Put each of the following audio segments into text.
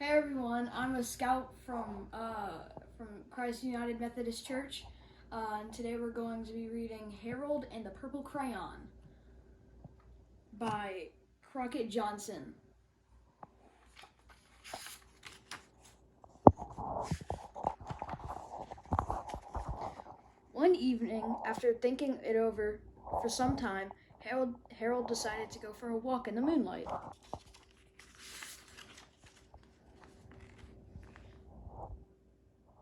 Hey everyone, I'm a scout from Christ United Methodist Church, and today we're going to be reading Harold and the Purple Crayon by Crockett Johnson. One evening, after thinking it over for some time, Harold decided to go for a walk in the moonlight.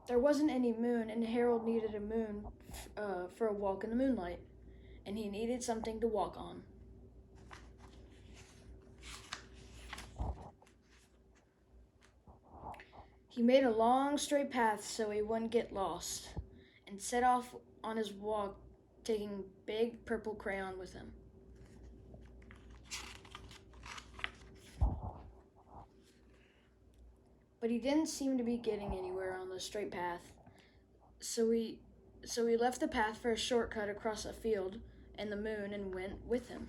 There wasn't any moon, and Harold needed a moon for a walk in the moonlight, and he needed something to walk on. He made a long, straight path so he wouldn't get lost, and set off on his walk, taking big purple crayon with him. But he didn't seem to be getting anywhere on the straight path, so he left the path for a shortcut across a field and the moon and went with him.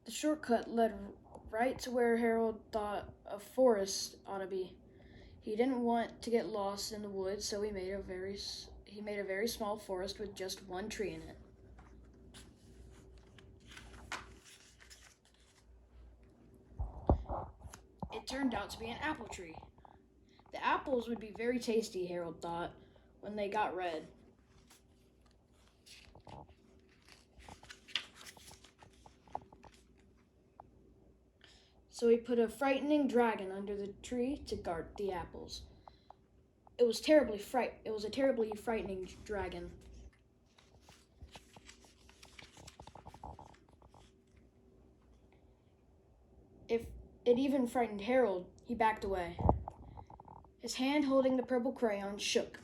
The shortcut led right to where Harold thought a forest ought to be. He didn't want to get lost in the woods, so he made a very small forest with just one tree in it. It turned out to be an apple tree. The apples would be very tasty, Harold thought, when they got red. So he put a frightening dragon under the tree to guard the apples. It was a terribly frightening dragon. If it even frightened Harold, he backed away. His hand holding the purple crayon shook.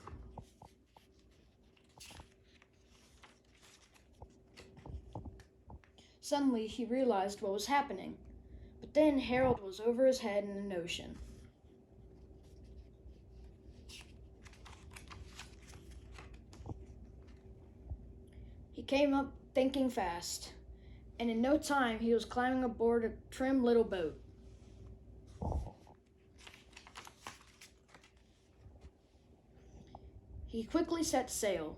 Suddenly, he realized what was happening. But then Harold was over his head in an ocean. He came up thinking fast, and in no time he was climbing aboard a trim little boat. He quickly set sail,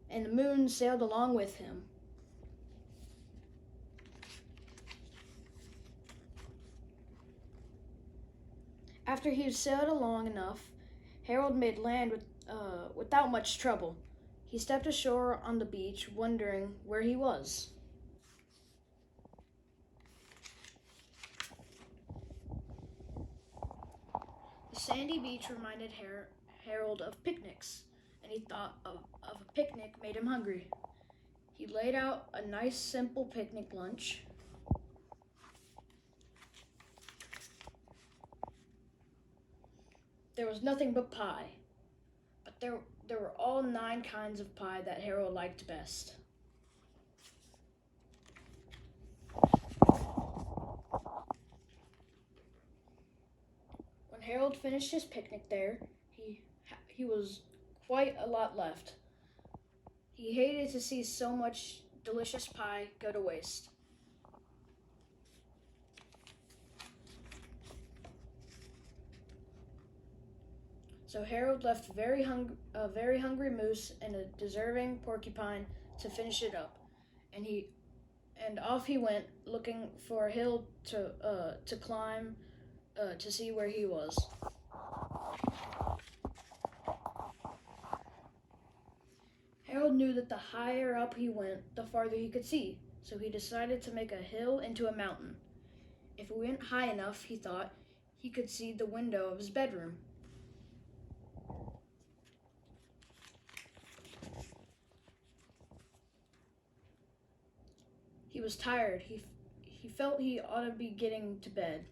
and the moon sailed along with him. After he had sailed along enough, Harold made land without much trouble. He stepped ashore on the beach, wondering where he was. The sandy beach reminded Harold of picnics, and he thought of a picnic made him hungry. He laid out a nice, simple picnic lunch. There was nothing but pie, but there were all 9 kinds of pie that Harold liked best. When Harold finished his picnic there, he was quite a lot left. He hated to see so much delicious pie go to waste. So Harold left a very hungry moose and a deserving porcupine to finish it up, and off he went, looking for a hill to climb to see where he was. Harold knew that the higher up he went, the farther he could see, so he decided to make a hill into a mountain. If he went high enough, he thought, he could see the window of his bedroom. He was tired. He felt he ought to be getting to bed.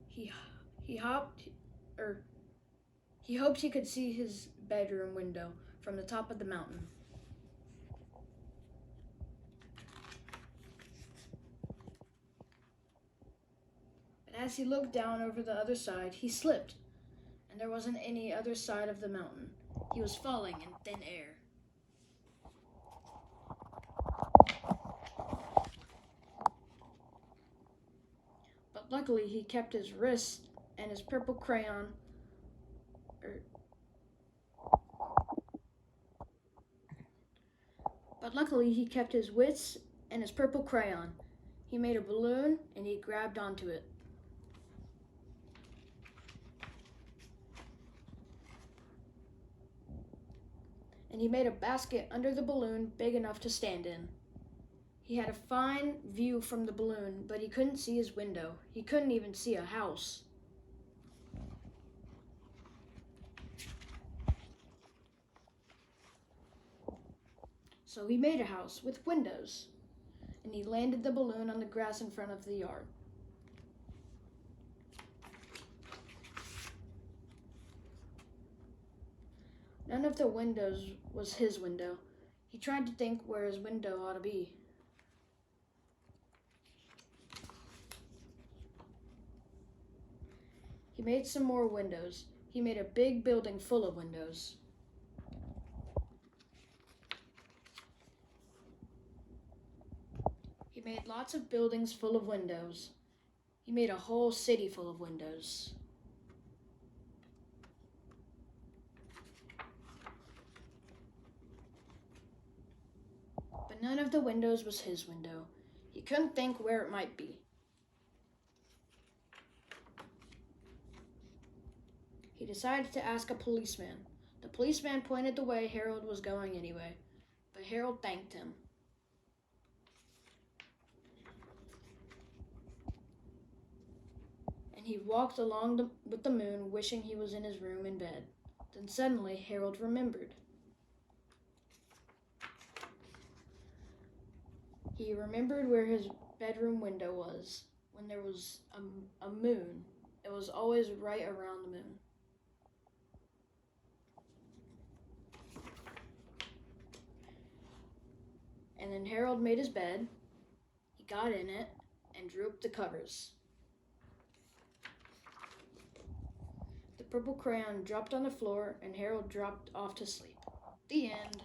He hoped he could see his bedroom window from the top of the mountain. But as he looked down over the other side, he slipped, and there wasn't any other side of the mountain. He was falling in thin air. luckily he kept his wrist and his purple crayon. But luckily he kept his wits and his purple crayon. He made a balloon and he grabbed onto it. And he made a basket under the balloon big enough to stand in. He had a fine view from the balloon, but he couldn't see his window. He couldn't even see a house. So he made a house with windows, and he landed the balloon on the grass in front of the yard. None of the windows was his window. He tried to think where his window ought to be. He made some more windows. He made a big building full of windows. He made lots of buildings full of windows. He made a whole city full of windows. But none of the windows was his window. He couldn't think where it might be. He decided to ask a policeman. The policeman pointed the way Harold was going anyway, but Harold thanked him. And he walked along with the moon, wishing he was in his room in bed. Then suddenly Harold remembered. He remembered where his bedroom window was. When there was a moon, it was always right around the moon. And then Harold made his bed. He got in it and drew up the covers. The purple crayon dropped on the floor and Harold dropped off to sleep. The end.